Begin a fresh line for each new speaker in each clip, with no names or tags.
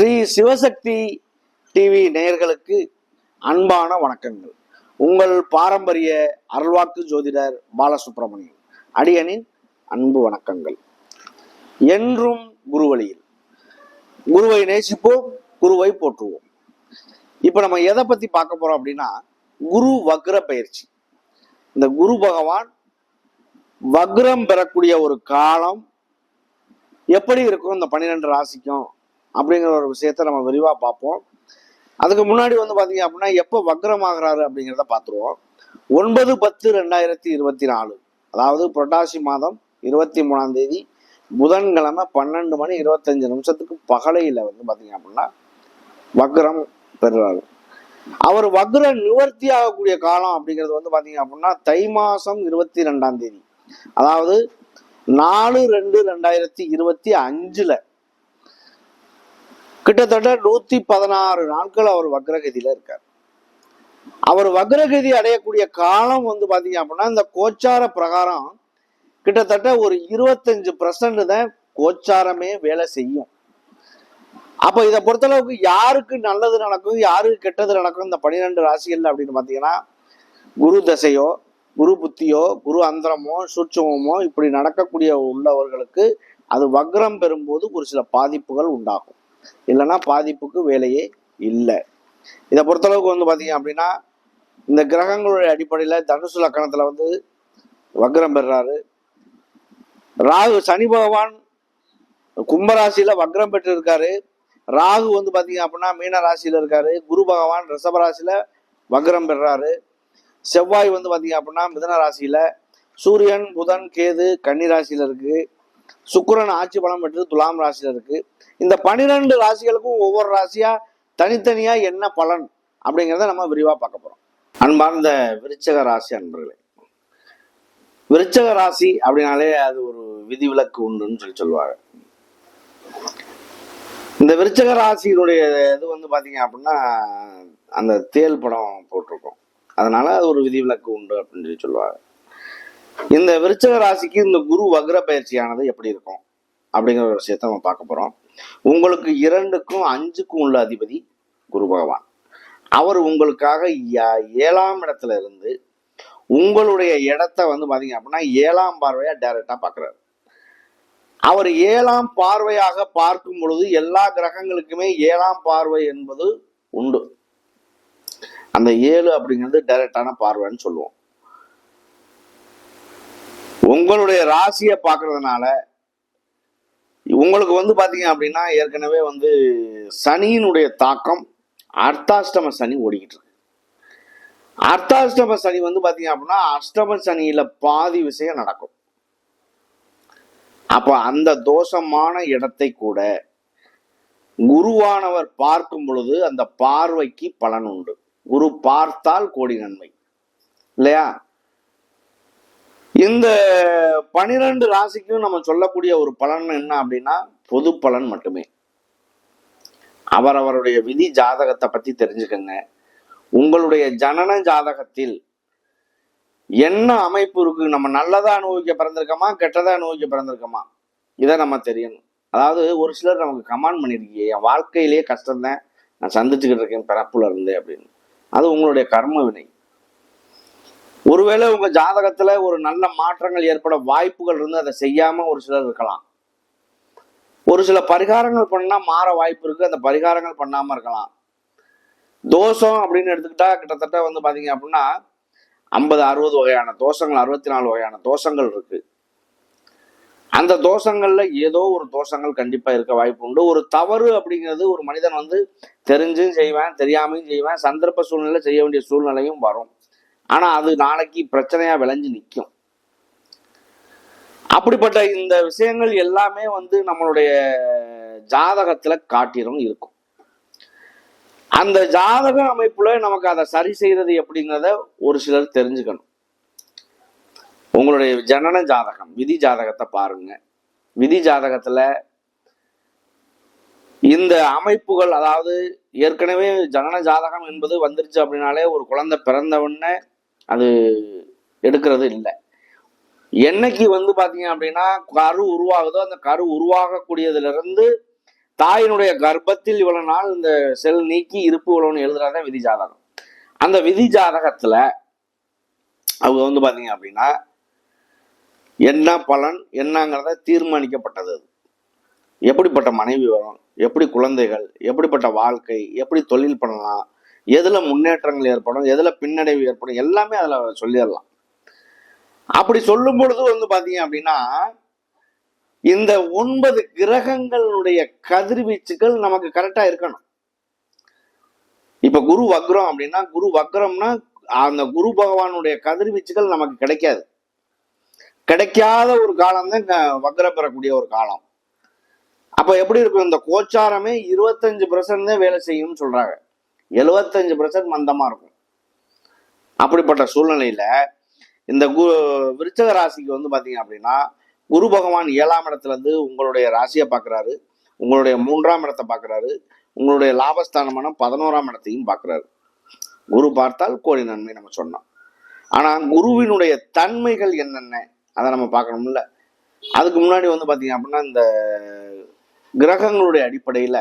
Sri Sivasakthi TV நேயர்களுக்கு அன்பான வணக்கங்கள். உங்கள் பாரம்பரிய அருள்வாக்கு ஜோதிடர் பாலசுப்ரமணியம் அடியனின் அன்பு வணக்கங்கள். என்றும் குருவழியில் குருவை நேசிப்போம், குருவை போற்றுவோம். இப்ப நம்ம எதை பத்தி பார்க்க போறோம் அப்படின்னா, குரு வக்ர பயிற்சி. இந்த குரு பகவான் வக்ரம் பெறக்கூடிய ஒரு காலம் எப்படி இருக்கும் இந்த 12 ராசிக்கும் அப்படிங்கிற ஒரு விஷயத்த நம்ம விரிவா பார்ப்போம். அதுக்கு முன்னாடி பாத்தீங்க அப்படின்னா, எப்போ வக்ரம் ஆகிறாரு அப்படிங்கிறத பார்த்துருவோம். 9/10/2024, அதாவது புரட்டாசி மாதம் 23ஆம் தேதி புதன்கிழமை 12:25 பகலையில பாத்தீங்க அப்படின்னா வக்ரம் பெறுறாரு. அவர் வக்ர நிவர்த்தி ஆகக்கூடிய காலம் அப்படிங்கிறது பாத்தீங்க அப்படின்னா தை மாசம் 22ஆம் தேதி, அதாவது 4/2/2025 கிட்டத்தட்ட 116 நாட்கள் அவர் வக்ரகதியில இருக்கார். அவர் வக்ரகதி அடையக்கூடிய காலம் பாத்தீங்க அப்படின்னா, இந்த கோச்சார பிரகாரம் கிட்டத்தட்ட ஒரு 25% தான் கோச்சாரமே வேலை செய்யும். அப்ப இதை பொறுத்தளவுக்கு யாருக்கு நல்லது நடக்கும், யாருக்கு கெட்டது நடக்கும் இந்த 12 ராசிகள் அப்படின்னு பாத்தீங்கன்னா, குரு தசையோ, குரு புத்தியோ, குரு அந்தரமோ, சூட்சுமமோ இப்படி நடக்கக்கூடிய உள்ளவர்களுக்கு அது வக்ரம் பெறும்போது ஒரு சில பாதிப்புகள் உண்டாகும். இல்லைன்னா பாதிப்புக்கு வேலையே இல்லை. இதை பொறுத்தளவுக்கு பாத்தீங்க அப்படின்னா, இந்த கிரகங்களுடைய அடிப்படையில தனுசு லக்கணத்துல வக்ரம் பெறாரு. ராகு, சனி பகவான் கும்பராசியில வக்ரம் பெற்று இருக்காரு. ராகு பாத்தீங்க அப்படின்னா மீன ராசியில இருக்காரு. குரு பகவான் ரிஷபராசியில வக்ரம் பெறாரு. செவ்வாய் பாத்தீங்க அப்படின்னா மிதுன ராசியில, சூரியன் புதன் கேது கன்னி ராசியில இருக்கு. சுக்கிரன் ஆட்சி பலம் பெற்று துலாம் ராசியில இருக்கு. இந்த 12 ராசிகளுக்கும் ஒவ்வொரு ராசியா தனித்தனியா என்ன பலன் அப்படிங்கிறத நம்ம விரிவா பார்க்க போறோம். அன்பார்ந்த விருச்சக ராசி அன்பர்களே, விருச்சக ராசி அப்படின்னாலே அது ஒரு விதிவிலக்கு உண்டுன்னு சொல்லுவாங்க. இந்த விருச்சக ராசியினுடைய இது பாத்தீங்க அப்படின்னா அந்த தேல் படம் போட்டிருக்கோம், அதனால அது ஒரு விதிவிலக்கு உண்டு அப்படின்னு சொல்லுவாங்க. இந்த விருச்சக ராசிக்கு இந்த குரு வக்ர பயிற்சியானது எப்படி இருக்கும் அப்படிங்கிற ஒரு விஷயத்த நம்ம பார்க்க போறோம். உங்களுக்கு 2க்கும் 5க்கும் உள்ள அதிபதி குரு பகவான். அவர் உங்களுக்காக 7ஆம் இடத்துல இருந்து உங்களுடைய இடத்த பாத்தீங்க அப்படின்னா 7ஆம் பார்வையா டைரக்டா பாக்குறாரு. அவர் 7ஆம் பார்வையாக பார்க்கும் பொழுது எல்லா கிரகங்களுக்குமே 7ஆம் பார்வை என்பது உண்டு. அந்த 7 அப்படிங்கிறது டைரக்டான பார்வைன்னு சொல்லுவோம். உங்களுடைய ராசியை பார்க்கறதுனால உங்களுக்கு பாத்தீங்க அப்படின்னா ஏற்கனவே சனியினுடைய தாக்கம் அர்த்தாஷ்டம சனி ஓடிக்கிட்டு இருக்கு. அர்த்தாஷ்டம சனி பாத்தீங்க அப்படின்னா அஷ்டம சனியில பாதி விஷயம் நடக்கும். அப்ப அந்த தோஷமான இடத்தை கூட குருவானவர் பார்க்கும் பொழுது அந்த பார்வைக்கு பலன் உண்டு. குரு பார்த்தால் கோடி நன்மை இல்லையா? இந்த 12 ராசிக்கும் நம்ம சொல்லக்கூடிய ஒரு பலன் என்ன அப்படின்னா பொது பலன் மட்டுமே. அவரவருடைய விதி ஜாதகத்தை பத்தி தெரிஞ்சுக்கங்க. உங்களுடைய ஜனன ஜாதகத்தில் என்ன அமைப்பு இருக்கு, நம்ம நல்லதா அனுபவிக்க பிறந்திருக்கோமா கெட்டதா அனுபவிக்க பிறந்திருக்கோமா, இதை நம்ம தெரியணும். அதாவது ஒரு சிலர் நமக்கு கமெண்ட் பண்ணிருக்கீங்க, என் வாழ்க்கையிலேயே கஷ்டம்தான் நான் சந்திச்சுக்கிட்டு இருக்கேன் பிறப்புல இருந்து அப்படின்னு. அது உங்களுடைய கர்ம வினை. ஒருவேளை உங்க ஜாதகத்துல ஒரு நல்ல மாற்றங்கள் ஏற்பட வாய்ப்புகள் இருந்து அதை செய்யாம ஒரு சிலர் இருக்கலாம். ஒரு சில பரிகாரங்கள் பண்ணா மாற வாய்ப்பு இருக்கு, அந்த பரிகாரங்கள் பண்ணாம இருக்கலாம். தோஷம் அப்படின்னு எடுத்துக்கிட்டா கிட்டத்தட்ட பாத்தீங்க அப்படின்னா 50-60 வகையான தோஷங்கள், 64 வகையான தோஷங்கள் இருக்கு. அந்த தோஷங்கள்ல ஏதோ ஒரு தோஷங்கள் கண்டிப்பா இருக்க வாய்ப்பு உண்டு. ஒரு தவறு அப்படிங்கிறது ஒரு மனிதன் தெரிஞ்சும் செய்வேன், தெரியாமையும் செய்வேன், சந்தர்ப்ப சூழ்நிலை செய்ய வேண்டிய சூழ்நிலையும் வரும். ஆனா அது நாளைக்கு பிரச்சனையா விளைஞ்சு நிற்கும். அப்படிப்பட்ட இந்த விஷயங்கள் எல்லாமே நம்மளுடைய ஜாதகத்துல காட்டிலும் இருக்கும். அந்த ஜாதக அமைப்புல நமக்கு அதை சரி செய்யறது எப்படிங்கிறத ஒரு சிலர் தெரிஞ்சுக்கணும். உங்களுடைய ஜனன ஜாதகம், விதி ஜாதகத்தை பாருங்க. விதி ஜாதகத்துல இந்த அமைப்புகள், அதாவது ஏற்கனவே ஜனன ஜாதகம் என்பது வந்துருச்சு அப்படின்னாலே ஒரு குழந்தை பிறந்தவுடனே அது எடுக்கிறது இல்லை. என்னைக்கு பாத்தீங்க அப்படின்னா கரு உருவாகுதோ அந்த கரு உருவாகக்கூடியதுல இருந்து தாயினுடைய கர்ப்பத்தில் இவ்வளவு நாள் இந்த செல் நீக்கி இருப்பு இவ்வளவுன்னு எழுதுறாதான் விதி ஜாதகம். அந்த விதி ஜாதகத்துல அவங்க வந்து பாத்தீங்க அப்படின்னா என்ன பலன் என்னங்கிறத தீர்மானிக்கப்பட்டது. எப்படிப்பட்ட மனைவி வரும், எப்படி குழந்தைகள், எப்படிப்பட்ட வாழ்க்கை, எப்படி தொழில் பண்ணலாம், எதுல முன்னேற்றங்கள் ஏற்படும், எதுல பின்னடைவு ஏற்படும், எல்லாமே அதுல சொல்லிடலாம். அப்படி சொல்லும் பொழுது வந்து பாத்தீங்க அப்படின்னா இந்த 9 கிரகங்களுடைய கதிர்வீச்சுகள் நமக்கு கரெக்டா இருக்கணும். இப்ப குரு வக்ரம் அப்படின்னா, குரு வக்ரம்னா அந்த குரு பகவானுடைய கதிர்வீச்சுகள் நமக்கு கிடைக்காது. கிடைக்காத ஒரு காலம் தான் வக்ரம் பெறக்கூடிய ஒரு காலம். அப்ப எப்படி இருக்கும், இந்த கோச்சாரமே 25% தான் வேலை செய்யும்னு சொல்றாங்க, 75% மந்தமா இருக்கும். அப்படிப்பட்ட சூழ்நிலையில இந்த விருச்சக ராசிக்கு வந்து பாத்தீங்க அப்படின்னா குரு பகவான் 7ஆம் இடத்துல இருந்து உங்களுடைய ராசியை பார்க்கிறாரு, உங்களுடைய 3ஆம் இடத்தை பார்க்கிறாரு, உங்களுடைய லாபஸ்தானமான 11ஆம் இடத்தையும் பார்க்கிறாரு. குரு பார்த்தால் கோடி நன்மை நம்ம சொன்னோம். ஆனா குருவினுடைய தன்மைகள் என்னென்ன அதை நம்ம பார்க்கணும்ல. அதுக்கு முன்னாடி வந்து பாத்தீங்க அப்படின்னா இந்த கிரகங்களுடைய அடிப்படையில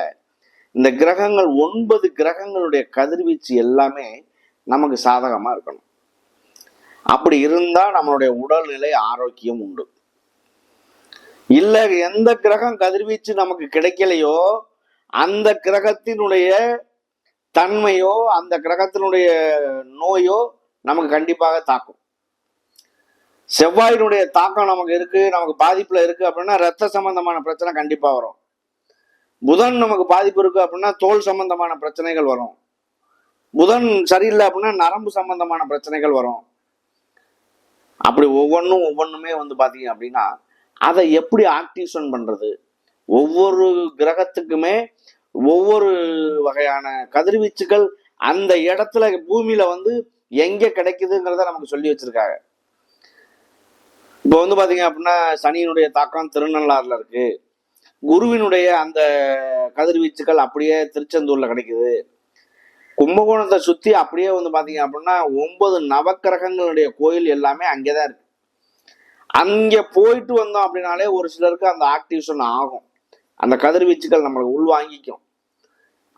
இந்த கிரகங்கள் 9 கிரகங்களுடைய கதிர்வீச்சு எல்லாமே நமக்கு சாதகமா இருக்கணும். அப்படி இருந்தா நம்மளுடைய உடல்நிலை ஆரோக்கியம் உண்டு. இல்ல எந்த கிரகம் கதிர்வீச்சு நமக்கு கிடைக்கலையோ அந்த கிரகத்தினுடைய தன்மையோ அந்த கிரகத்தினுடைய நோயோ நமக்கு கண்டிப்பாக தாக்கும். செவ்வாயினுடைய தாக்கம் நமக்கு இருக்கு, நமக்கு பாதிப்புல இருக்கு அப்படின்னா ரத்த சம்பந்தமான பிரச்சனை கண்டிப்பா வரும். புதன் நமக்கு பாதிப்பு இருக்கு அப்படின்னா தோல் சம்பந்தமான பிரச்சனைகள் வரும். புதன் சரியில்லை அப்படின்னா நரம்பு சம்பந்தமான பிரச்சனைகள் வரும். அப்படி ஒவ்வொன்றுமே வந்து பாத்தீங்க அப்படின்னா அதை எப்படி ஆக்டிவேஷன் பண்றது, ஒவ்வொரு கிரகத்துக்குமே ஒவ்வொரு வகையான கதிர்வீச்சுகள் அந்த இடத்துல பூமியில வந்து எங்க கிடைக்குதுங்கிறத நமக்கு சொல்லி வச்சிருக்காங்க. இப்போ வந்து பாத்தீங்க அப்படின்னா சனியினுடைய தாக்கம் திருநள்ளாறுல இருக்கு, குருவினுடைய அந்த கதிர்வீச்சுகள் அப்படியே திருச்செந்தூர்ல கிடைக்குது, கும்பகோணத்தை சுத்தி அப்படியே வந்து பாத்தீங்க அப்படின்னா 9 நவக்கிரகங்களுடைய கோயில் எல்லாமே அங்கேதான் இருக்கு. அங்க போயிட்டு வந்தோம் அப்படின்னாலே ஒரு சிலருக்கு அந்த ஆக்டிவேஷன் ஆகும், அந்த கதிர்வீச்சுகள் நம்மளுக்கு உள்வாங்கிக்கும்.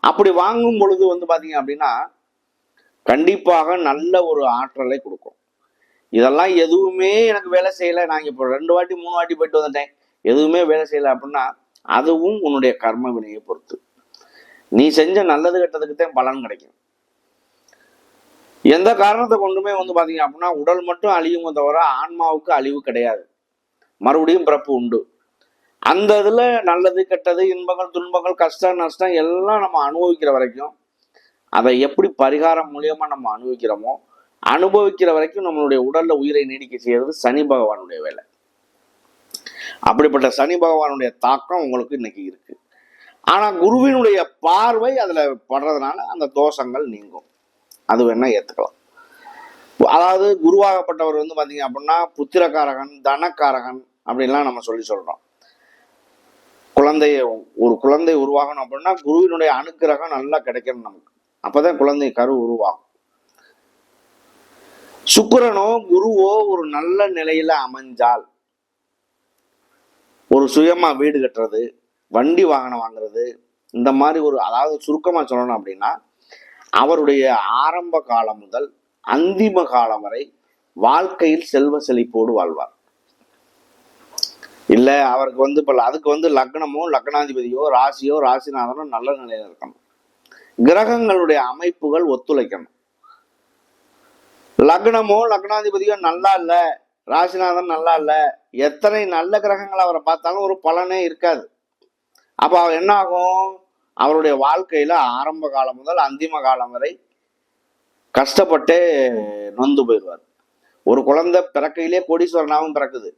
அப்படி வாங்கும் பொழுது வந்து பாத்தீங்க அப்படின்னா கண்டிப்பாக நல்ல ஒரு ஆற்றலை கொடுக்கும். இதெல்லாம் எதுவுமே எனக்கு வேலை செய்யலை, நான் இப்போ 2 வாட்டி 3 வாட்டி போயிட்டு வந்துட்டேன், எதுவுமே வேலை செய்யலை அப்படின்னா அதுவும் உன்னுடைய கர்ம வினையை பொறுத்து. நீ செஞ்ச நல்லது கெட்டதுக்குத்தான் பலன் கிடைக்கும். எந்த காரணத்தை கொண்டுமே வந்து பாத்தீங்க அப்படின்னா உடல் மட்டும் அழியுமே தவிர ஆன்மாவுக்கு அழிவு கிடையாது, மறுபடியும் பிறப்பு உண்டு. அந்த இதுல நல்லது கெட்டது இன்பங்கள் துன்பங்கள் கஷ்டம் நஷ்டம் எல்லாம் நம்ம அனுபவிக்கிற வரைக்கும், அதை எப்படி பரிகாரம் மூலியமா நம்ம அனுபவிக்கிற வரைக்கும் நம்மளுடைய உடல்ல உயிரை நீடிக்க செய்யறது சனி பகவானுடைய வேலை. அப்படிப்பட்ட சனி பகவானுடைய தாக்கம் உங்களுக்கு இன்னைக்கு இருக்கு. ஆனா குருவினுடைய பார்வை அதுல படுறதுனால அந்த தோஷங்கள் நீங்கும், அது வேணா ஏத்துக்கலாம். அதாவது குருவாகப்பட்டவர் வந்து பாத்தீங்க அப்படின்னா புத்திரக்காரகன் தனக்காரகன் அப்படின்லாம் நம்ம சொல்றோம். ஒரு குழந்தை உருவாகணும் அப்படின்னா குருவினுடைய அனுக்கிரகம் நல்லா கிடைக்கணும் நமக்கு, அப்பதான் குழந்தை கரு உருவாகும். சுக்கிரனோ குருவோ ஒரு நல்ல நிலையில அமைஞ்சால் ஒரு சுயமா வீடு கட்டுறது, வண்டி வாகனம் வாங்குறது, இந்த மாதிரி ஒரு, அதாவது சுருக்கமா சொல்லணும் அப்படின்னா அவருடைய ஆரம்ப காலம் முதல் அந்திம காலம் வரை வாழ்க்கையில் செல்வ செழிப்போடு வாழ்வார். இல்ல அவருக்கு வந்து இப்ப அதுக்கு வந்து லக்னமோ லக்னாதிபதியோ ராசியோ ராசிநாதனோ நல்ல நிலையில இருக்கணும், கிரகங்களுடைய அமைப்புகள் ஒத்துழைக்கணும். லக்னமோ லக்னாதிபதியோ நல்லா இல்ல, ராசிநாதன் நல்லா இல்ல, எத்தனை நல்ல கிரகங்கள் அவரை பார்த்தாலும் ஒரு பலனே இருக்காது. அப்ப அவர் என்ன ஆகும், அவருடைய வாழ்க்கையில ஆரம்ப காலம் முதல் அந்திம காலம் வரை கஷ்டப்பட்டே நொந்து போயிடுவார். ஒரு குழந்தை பிறக்கையிலே கோடீஸ்வரனாவும் பிறக்குது,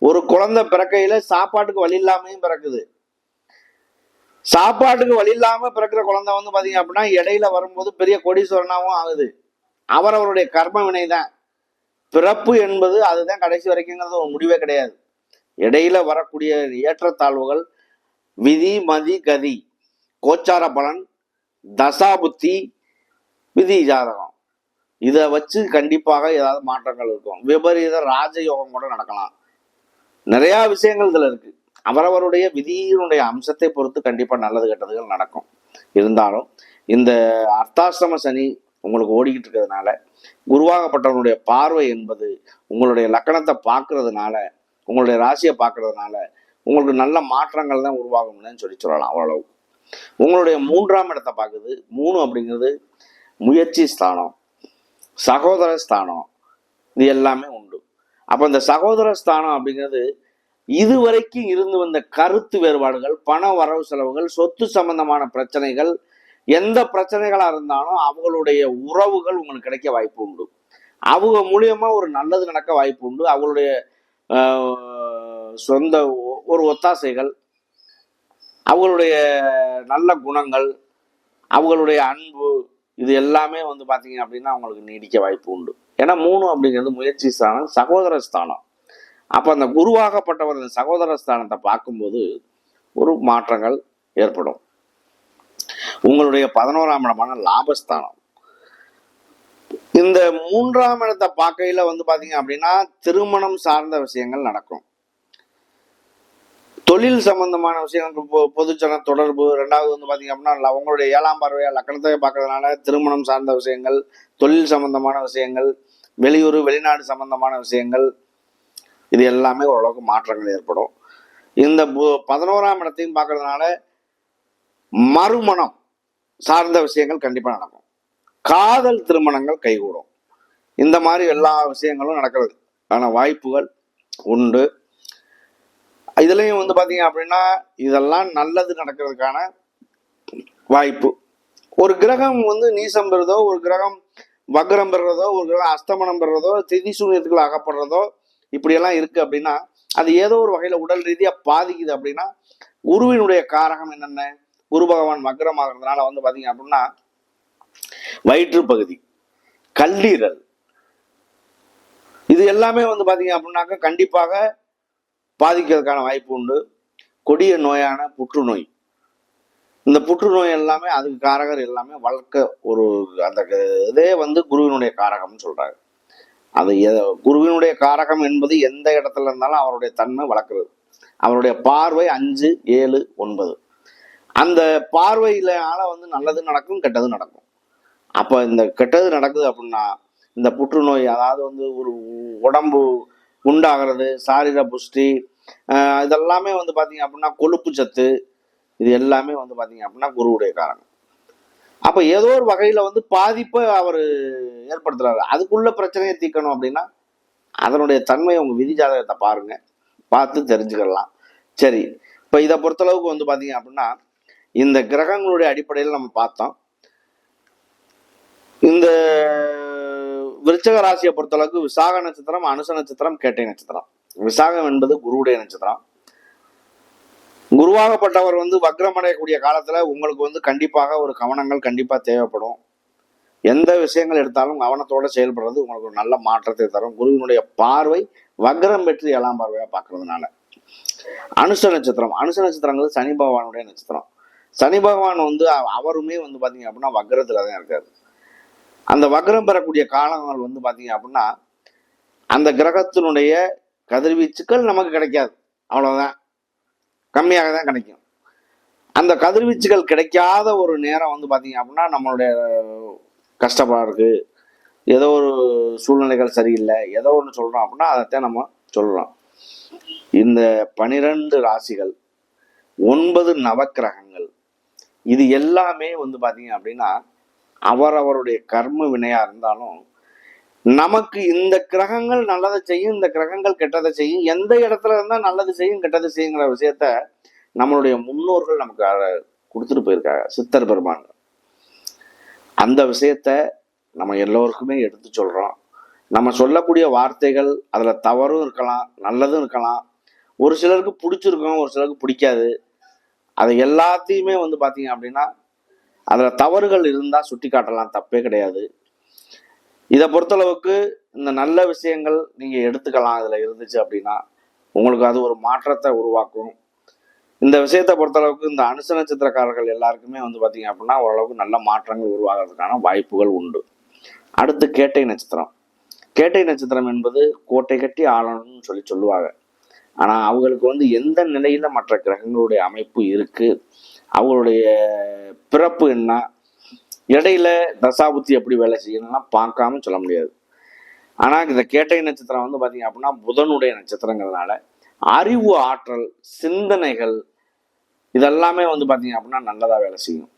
ஒரு குழந்தை பிறக்கையில சாப்பாட்டுக்கு வழி இல்லாமையும் பிறக்குது. சாப்பாட்டுக்கு வழி இல்லாம பிறக்கிற குழந்தை வந்து பாத்தீங்க அப்படின்னா இடையில வரும்போது பெரிய கோடீஸ்வரனாவும் ஆகுது. அவருடைய கர்ம வினைதான். பிறப்பு என்பது அதுதான் கடைசி வரைக்குங்கிறது ஒரு முடிவே கிடையாது. இடையில வரக்கூடிய ஏற்றத்தாழ்வுகள் விதி மதி கதி, கோச்சார பலன், தசாபுத்தி, விதி ஜாதகம், இதை வச்சு கண்டிப்பாக ஏதாவது மாற்றங்கள் இருக்கும். விபரீத ராஜயோகம் கூட நடக்கலாம். நிறைய விஷயங்கள் இதுல இருக்கு. அவரவருடைய விதியினுடைய அம்சத்தை பொறுத்து கண்டிப்பா நல்லது கெட்டதுகள் நடக்கும். இருந்தாலும் இந்த அர்த்தாசிரம சனி உங்களுக்கு ஓடிக்கிட்டு இருக்கிறதுனால, குருவாகப்பட்டவனுடைய பார்வை என்பது உங்களுடைய லக்கணத்தை பார்க்கறதுனால, உங்களுடைய ராசியை பார்க்கறதுனால உங்களுக்கு நல்ல மாற்றங்கள் தான் உருவாகும்னு சொல்லலாம். அவ்வளவு உங்களுடைய 3ஆம் இடத்தை பார்க்குது. 3 அப்படிங்கிறது முயற்சி ஸ்தானம், சகோதர ஸ்தானம், இது எல்லாமே உண்டு. அப்ப இந்த சகோதர ஸ்தானம் அப்படிங்கிறது இதுவரைக்கும் இருந்து வந்த கருத்து வேறுபாடுகள், பண வரவு செலவுகள், சொத்து சம்பந்தமான பிரச்சனைகள், எந்த பிரச்சனைகளா இருந்தாலும் அவங்களுடைய உறவுகள் உங்களுக்கு கிடைக்க வாய்ப்பு உண்டு. அவங்க மூலியமா ஒரு நல்லது நடக்க வாய்ப்பு உண்டு. அவங்களுடைய சொந்த ஒரு ஒத்தாசைகள், அவங்களுடைய நல்ல குணங்கள், அவங்களுடைய அன்பு, இது எல்லாமே பார்த்தீங்க அப்படின்னா அவங்களுக்கு நீடிக்க வாய்ப்பு உண்டு. ஏன்னா 3 அப்படிங்கிறது முயற்சி ஸ்தானம், சகோதர ஸ்தானம். அப்போ அந்த குருவாகப்பட்டவர் இந்த சகோதர ஸ்தானத்தை பார்க்கும்போது ஒரு மாற்றங்கள் ஏற்படும். உங்களுடைய 11ஆம் இடமான லாபஸ்தானம், இந்த 3ஆம் இடத்தை பார்க்கையில பார்த்தீங்க அப்படின்னா திருமணம் சார்ந்த விஷயங்கள் நடக்கும். தொழில் சம்பந்தமான விஷயங்கள், பொதுச்சன தொடர்பு. 2வது பார்த்தீங்க அப்படின்னா உங்களுடைய 7ஆம் பார்வையா லக்கணத்தை பார்க்கறதுனால திருமணம் சார்ந்த விஷயங்கள், தொழில் சம்பந்தமான விஷயங்கள், வெளியூர் வெளிநாடு சம்பந்தமான விஷயங்கள், இது எல்லாமே ஓரளவுக்கு மாற்றங்கள் ஏற்படும். இந்த 11ஆம் இடத்தையும் பார்க்கறதுனால மறுமணம் சார்ந்த விஷயங்கள் கண்டிப்பா நடக்கும். காதல் திருமணங்கள் கைகூடும். இந்த மாதிரி எல்லா விஷயங்களும் நடக்கிறது ஆன வாய்ப்புகள் உண்டு. இதுலயும் பாத்தீங்க அப்படின்னா இதெல்லாம் நல்லது நடக்கிறதுக்கான வாய்ப்பு. ஒரு கிரகம் நீசம் பெறுறதோ, ஒரு கிரகம் வக்ரம் பெறுறதோ, ஒரு கிரகம் அஸ்தமனம் பெறுறதோ, திதி சூன்யத்துக்குள்ள அகப்படுறதோ, இப்படியெல்லாம் இருக்கு அப்படின்னா அது ஏதோ ஒரு வகையில உடல் ரீதியா பாதிக்குது. அப்படின்னா குருவினுடைய காரகம் என்னென்ன? குரு பகவான் வக்ரம் ஆகிறதுனால பாத்தீங்க அப்படின்னா வயிற்று பகுதி, கல்லீரல், இது எல்லாமே பாத்தீங்க அப்படின்னாக்க கண்டிப்பாக பாதிக்கிறதுக்கான வாய்ப்பு உண்டு. கொடிய நோயான புற்றுநோய், இந்த புற்றுநோய் எல்லாமே அதுக்கு காரகர் எல்லாமே வளர்க்க ஒரு அந்த இதே குருவினுடைய காரகம்னு சொல்றாங்க. அது குருவினுடைய காரகம் என்பது எந்த இடத்துல இருந்தாலும் அவருடைய தன்மை வளர்க்கிறது. அவருடைய பார்வை 5, 7, 9, அந்த பார்வையிலால நல்லது நடக்கும், கெட்டது நடக்கும். அப்ப இந்த கெட்டது நடக்குது அப்படின்னா இந்த புற்றுநோய், அதாவது ஒரு உடம்பு உண்டாகிறது, சாரீர புஷ்டி, இதெல்லாமே பாத்தீங்க அப்படின்னா கொழுப்பு சத்து, இது எல்லாமே பாத்தீங்க அப்படின்னா குருவுடைய காரணம். அப்ப ஏதோ ஒரு வகையில பாதிப்பை அவர் ஏற்படுத்துறாரு. அதுக்குள்ள பிரச்சனையை தீர்க்கணும் அப்படின்னா அதனுடைய தன்மையை உங்க விதி ஜாதகத்தை பாருங்க, பார்த்து தெரிஞ்சுக்கலாம். சரி, இப்ப இதை பொறுத்தளவுக்கு பாத்தீங்க அப்படின்னா இந்த கிரகங்களுடைய அடிப்படையில் நம்ம பார்த்தோம். இந்த விருச்சக ராசியை பொறுத்தளவுக்கு விசாக நட்சத்திரம், அனுச நட்சத்திரம், கேட்டை நட்சத்திரம். விசாகம் என்பது குருவுடைய நட்சத்திரம். குருவாகப்பட்டவர் வக்ரம் அடையக்கூடிய காலத்துல உங்களுக்கு கண்டிப்பாக ஒரு கவனங்கள் கண்டிப்பா தேவைப்படும். எந்த விஷயங்கள் எடுத்தாலும் கவனத்தோட செயல்படுறது உங்களுக்கு ஒரு நல்ல மாற்றத்தை தரும். குருவினுடைய பார்வை வக்ரம் பெற்று 7ஆம் பார்வையா பார்க்கறதுனால. அனுச நட்சத்திரம், அனுச நட்சத்திரங்கிறது சனி பகவானுடைய நட்சத்திரம். சனி பகவான் அவருமே பாத்தீங்க அப்படின்னா வக்ரத்துலதான் இருக்காரு. அந்த வக்ரம் பெறக்கூடிய காலங்கள் பாத்தீங்க அப்படின்னா அந்த கிரகத்தினுடைய கதிர்வீச்சுக்கள் நமக்கு கிடைக்காது, அவ்வளவுதான், கம்மியாக தான் கிடைக்கும். அந்த கதிர்வீச்சுகள் கிடைக்காத ஒரு நேரம் பாத்தீங்க அப்படின்னா நம்மளுடைய கஷ்டப்பா இருக்கு, ஏதோ ஒரு சூழ்நிலைகள் சரியில்லை, ஏதோ ஒன்று சொல்றோம் அப்படின்னா அதைத்தான் நம்ம சொல்றோம். இந்த 12 ராசிகள், 9 நவக்கிரகங்கள், இது எல்லாமே பாத்தீங்க அப்படின்னா அவரவருடைய கர்ம வினையா இருந்தாலும் நமக்கு இந்த கிரகங்கள் நல்லதை செய்யும், இந்த கிரகங்கள் கெட்டதை செய்யும், எந்த இடத்துல இருந்தா நல்லது செய்யும் கெட்டது செய்யுங்கிற விஷயத்த நம்மளுடைய முன்னோர்கள் நமக்கு கொடுத்துட்டு போயிருக்காங்க, சித்தர் பெருமான். அந்த விஷயத்த நம்ம எல்லோருக்குமே எடுத்து சொல்றோம். நம்ம சொல்லக்கூடிய வார்த்தைகள் அதுல தவறும் இருக்கலாம், நல்லதும் இருக்கலாம். ஒரு சிலருக்கு பிடிச்சிருக்கும், ஒரு சிலருக்கு பிடிக்காது. அதை எல்லாத்தையுமே பாத்தீங்க அப்படின்னா அதுல தவறுகள் இருந்தா சுட்டி காட்டலாம், தப்பே கிடையாது. இதை பொறுத்தளவுக்கு இந்த நல்ல விஷயங்கள் நீங்க எடுத்துக்கலாம். இதுல இருந்துச்சு அப்படின்னா உங்களுக்கு அது ஒரு மாற்றத்தை உருவாக்கும். இந்த விஷயத்தை பொறுத்தளவுக்கு இந்த அனுச நட்சத்திரக்காரர்கள் எல்லாருக்குமே பாத்தீங்க அப்படின்னா ஓரளவுக்கு நல்ல மாற்றங்கள் உருவாகிறதுக்கான வாய்ப்புகள் உண்டு. அடுத்து கேட்டை நட்சத்திரம். கேட்டை நட்சத்திரம் என்பது கோட்டை கட்டி ஆளணும்னு சொல்லுவாங்க. ஆனா அவங்களுக்கு வந்து எந்த நிலையில மற்ற கிரகங்களுடைய அமைப்பு இருக்கு, அவங்களுடைய பிறப்பு என்ன, இடையில தசாபுத்தி எப்படி வேலை செய்யணும்னா பார்க்காம சொல்ல முடியாது. ஆனா இந்த கேட்டை நட்சத்திரம் வந்து பாத்தீங்க அப்படின்னா புதனுடைய நட்சத்திரங்கிறதுனால அறிவு ஆற்றல், சிந்தனைகள் இதெல்லாமே வந்து பாத்தீங்க அப்படின்னா நல்லதா வேலை செய்யும்.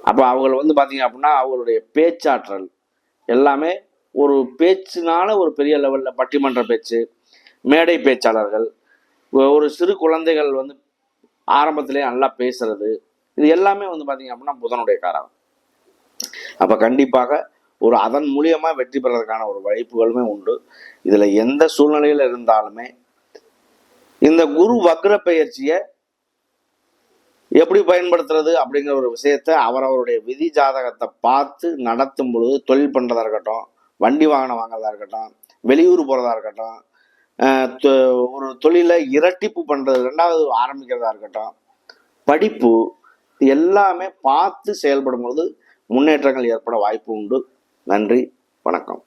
அப்ப அவங்க வந்து பாத்தீங்க அப்படின்னா அவங்களுடைய பேச்சாற்றல் எல்லாமே ஒரு பேச்சுனால ஒரு பெரிய லெவல்ல பட்டிமன்ற பேச்சு, மேடை பேச்சாளர்கள், ஒரு சிறு குழந்தைகள் வந்து ஆரம்பத்திலே நல்லா பேசுறது, இது எல்லாமே வந்து பாத்தீங்க அப்படின்னா புதனுடைய காரகம். அப்ப கண்டிப்பாக ஒரு அதன் மூலியமா வெற்றி பெறதுக்கான ஒரு வாய்ப்புகளுமே உண்டு. இதுல எந்த சூழ்நிலையில இருந்தாலுமே இந்த குரு வக்ர பெயர்ச்சியை எப்படி பயன்படுத்துறது அப்படிங்கிற ஒரு விஷயத்த அவரவருடைய விதி ஜாதகத்தை பார்த்து நடத்தும் பொழுது, தொழில் பண்றதா இருக்கட்டும், வண்டி வாகனம் வாங்குறதா இருக்கட்டும், வெளியூர் போறதா இருக்கட்டும், ஒரு தொழிலை இரட்டிப்பு பண்றது, ரெண்டாவது ஆரம்பிக்கிறதா இருக்கட்டும், படிப்பு, எல்லாமே பார்த்து செயல்படும் பொழுது முன்னேற்றங்கள் ஏற்பட வாய்ப்பு உண்டு. நன்றி, வணக்கம்.